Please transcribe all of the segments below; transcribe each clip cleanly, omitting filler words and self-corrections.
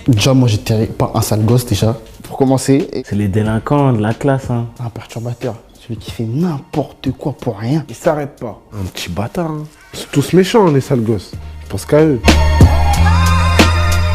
Déjà, moi, j'étais pas un sale gosse déjà. Pour commencer. C'est les délinquants de la classe, hein. Un perturbateur. Celui qui fait n'importe quoi pour rien. Il s'arrête pas. Un petit bâtard. Hein. Ils sont tous méchants, les sales gosses. Je pense qu'à eux.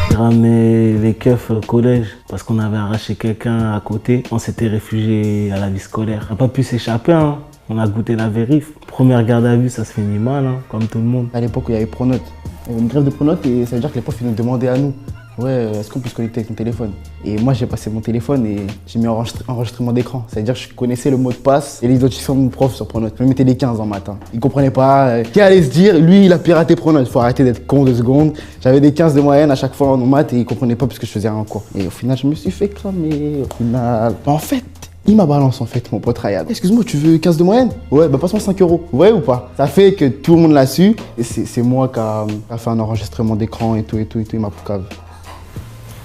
J'ai ramené les keufs au collège parce qu'on avait arraché quelqu'un à côté. On s'était réfugié à la vie scolaire. On n'a pas pu s'échapper, hein. On a goûté la vérif. Première garde à vue, ça se finit mal, hein, comme tout le monde. À l'époque où il y avait Pronote. Il y avait une grève de Pronote et ça veut dire que les profs ils nous demandaient à nous. Ouais, est-ce qu'on peut se connecter avec ton téléphone? Et moi j'ai passé mon téléphone et j'ai mis enregistrement d'écran. Ça veut dire que je connaissais le mot de passe et l'identifiant de mon prof sur Pronote. Je me mettais des 15 en matin. Il comprenait pas. Qui allait se dire, lui il a piraté Pronote. Faut arrêter d'être con 2 secondes. J'avais des 15 de moyenne à chaque fois en maths et il comprenait pas parce que je faisais rien en cours. Et au final je me suis fait cramer. Au final. En fait, il m'a balancé en fait, mon pote Ryan. Excuse-moi, tu veux 15 de moyenne? Ouais, bah passe-moi 5 €. Ouais ou pas? Ça fait que tout le monde l'a su. Et c'est moi qui a fait un enregistrement d'écran et tout. Il m'a poucave.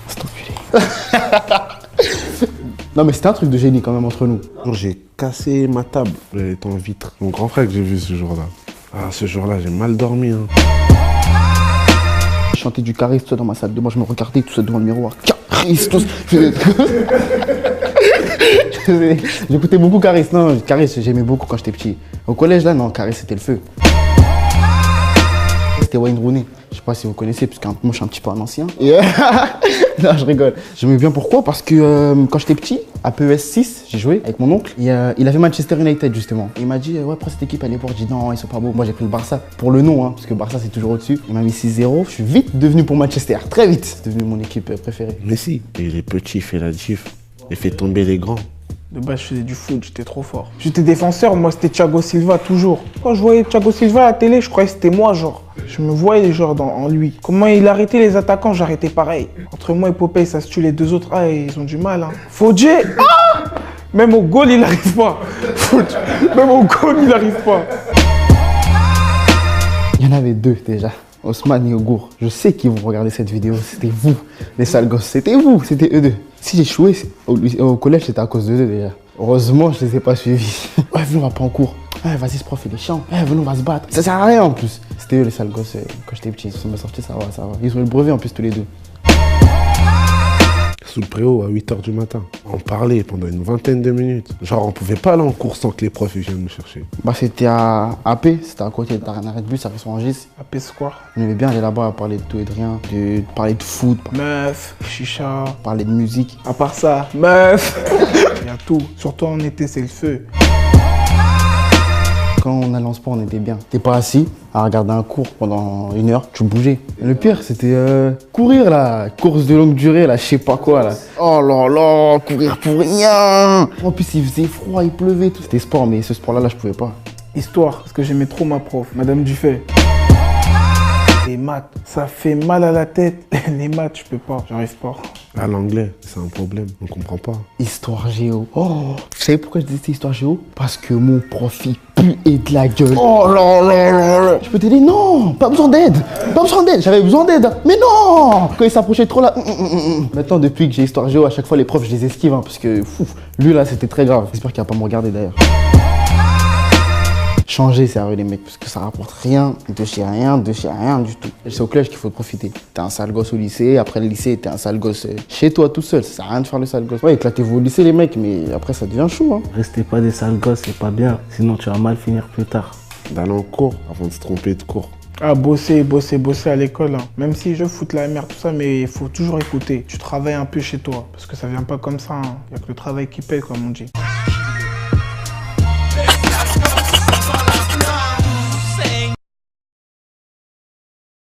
C'est enculé. Non mais c'était un truc de génie quand même entre nous. J'ai cassé ma table, elle était en vitre. Mon grand frère que j'ai vu ce jour-là. Ah, ce jour-là, j'ai mal dormi. Hein. Je chantais du Caris tout ça dans ma salle de bain, je me regardais tout ça devant le miroir. Caris, tout ça. J'écoutais beaucoup Caris, non, Caris j'aimais beaucoup quand j'étais petit. Au collège là, non, Caris c'était le feu. C'était Wayne Rooney. Je sais pas si vous connaissez, parce que moi je suis un petit peu un ancien. Et non, je rigole. J'aimais bien pourquoi? Parce que quand j'étais petit, à PES 6, j'ai joué avec mon oncle. Et, il avait Manchester United justement. Il m'a dit, ouais, prends cette équipe à l'époque. J'ai dit, non, ils sont pas beaux. Moi j'ai pris le Barça. Pour le nom, hein, parce que Barça c'est toujours au-dessus. Il m'a mis 6-0. Je suis vite devenu pour Manchester. Très vite. C'est devenu mon équipe préférée. Mais si, et les petits, il fait la diff. Il fait tomber les grands. De base, je faisais du foot, j'étais trop fort. J'étais défenseur, moi c'était Thiago Silva toujours. Quand je voyais Thiago Silva à la télé, je croyais que c'était moi, genre. Je me voyais genre en lui. Comment il arrêtait les attaquants, j'arrêtais pareil. Entre moi et Popeye, ça se tue les deux autres. Ah, ils ont du mal, hein. Fodje, ah, même au goal, il n'arrive pas. Même au goal, il n'arrive pas. Il y en avait 2 déjà. Osman et Ogour. Je sais qu'ils vont regarder cette vidéo. C'était vous, les sales gosses. C'était vous, c'était eux 2. Si j'ai échoué au collège, c'était à cause de 2 déjà. Heureusement, je les ai pas suivis. Ouais, venez, on va pas en cours. Ouais, vas-y, ce prof, il est chiant. Ouais, venez, on va se battre. Ça sert à rien en plus. C'était eux les sales gosses quand j'étais petit. Ils sont bien sortis, ça va. Ils ont eu le brevet en plus, tous les 2. Sous le préau à 8 h du matin. On parlait pendant une vingtaine de minutes. Genre, on pouvait pas aller en cours sans que les profs viennent nous chercher. Bah, c'était à AP, c'était à côté d'un arrêt de bus, à Rangis. AP Square. On aimait bien aller là-bas, parler de tout et de rien, parler de foot, Meuf, chicha. parler de musique. À part ça, meuf. Il y a tout. Surtout en été, c'est le feu. Quand on allait en sport, on était bien. T'es pas assis à regarder un cours pendant 1 heure, tu bougeais. Et le pire, c'était courir là, course de longue durée là, je sais pas quoi là. Oh là là, courir pour rien. En plus, il faisait froid, il pleuvait, tout. C'était sport, mais ce sport-là, je pouvais pas. Histoire, parce que j'aimais trop ma prof, Madame Dufay. Les maths, ça fait mal à la tête. Les maths, je peux pas, j'arrive pas. À l'anglais, c'est un problème, on comprend pas. Histoire géo. Oh, vous savez pourquoi je disais histoire géo? Parce que mon prof, il pue et de la gueule. Oh là là là là. Je peux t'aider? Non, pas besoin d'aide. Pas besoin d'aide, j'avais besoin d'aide. Mais non. Quand il s'approchait trop là. Maintenant, depuis que j'ai histoire géo, à chaque fois, les profs, je les esquive. Hein, parce que, lui là, c'était très grave. J'espère qu'il va pas me regarder d'ailleurs. Changer, sérieux les mecs, parce que ça rapporte rien de chez rien du tout. C'est au collège qu'il faut profiter. T'es un sale gosse au lycée, après le lycée, t'es un sale gosse chez toi tout seul. Ça sert à rien de faire le sale gosse. Ouais, éclatez-vous au lycée les mecs, mais après ça devient chaud. Hein. Restez pas des sales gosses, c'est pas bien. Sinon tu vas mal finir plus tard. D'aller en cours avant de se tromper de cours. Ah, bosser à l'école. Hein. Même si je foute la merde, tout ça, mais il faut toujours écouter. Tu travailles un peu chez toi, parce que ça vient pas comme ça. Il y a que le travail qui paye, comme on dit.